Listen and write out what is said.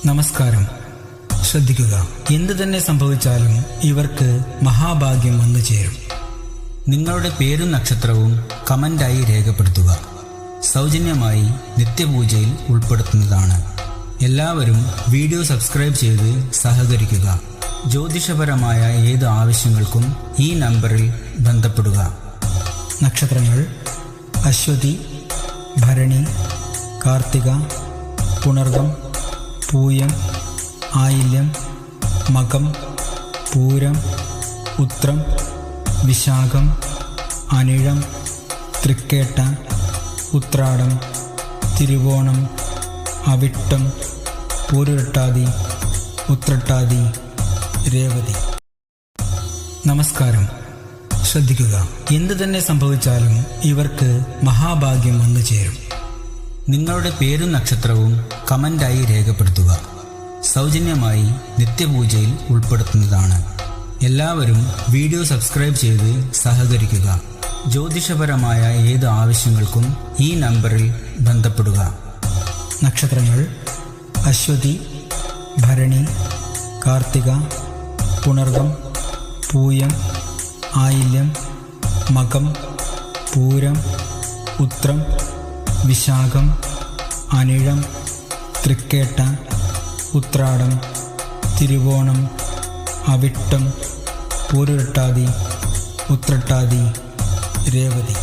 നമസ്കാരം. ശ്രദ്ധിക്കുക. എന്തു തന്നെ സംഭവിച്ചാലും ഇവർക്ക് മഹാഭാഗ്യം വന്നു ചേരും. നിങ്ങളുടെ പേരും നക്ഷത്രവും കമന്റായി രേഖപ്പെടുത്തുക. സൗജന്യമായി നിത്യപൂജയിൽ ഉൾപ്പെടുത്തുന്നതാണ്. എല്ലാവരും വീഡിയോ സബ്സ്ക്രൈബ് ചെയ്ത് സഹകരിക്കുക. ജ്യോതിഷപരമായ ഏത് ആവശ്യങ്ങൾക്കും ഈ നമ്പറിൽ ബന്ധപ്പെടുക. നക്ഷത്രങ്ങൾ: അശ്വതി, ഭരണി, കാർത്തിക, പുണർദം, പൂയം, ആയില്യം, മകം, പൂരം, ഉത്രം, വിശാഖം, അനിഴം, തൃക്കേട്ട, ഉത്രാടം, തിരുവോണം, അവിട്ടം, പൂരുരുട്ടാതി, ഉത്രട്ടാതി, രേവതി. നമസ്കാരം. ശ്രദ്ധിക്കുക. എന്തു തന്നെ സംഭവിച്ചാലും ഇവർക്ക് മഹാഭാഗ്യം വന്നു ചേരും. നിങ്ങളുടെ പേരും നക്ഷത്രവും കമന്റായി രേഖപ്പെടുത്തുക. സൗജന്യമായി നിത്യപൂജയിൽ ഉൾപ്പെടുത്തുന്നതാണ്. എല്ലാവരും വീഡിയോ സബ്സ്ക്രൈബ് ചെയ്ത് സഹകരിക്കുക. ജ്യോതിഷപരമായ ഏത് ആവശ്യങ്ങൾക്കും ഈ നമ്പറിൽ ബന്ധപ്പെടുക. നക്ഷത്രങ്ങൾ: അശ്വതി, ഭരണി, കാർത്തിക, പുണർദം, പൂയം, ആയില്യം, മകം, പൂരം, ഉത്രം, വിശാഖം, അനിഴം, തൃക്കേട്ട, ഉത്രാടം, തിരുവോണം, അവിട്ടം, പൂരുരുട്ടാതി, ഉത്രട്ടാതി, രേവതി.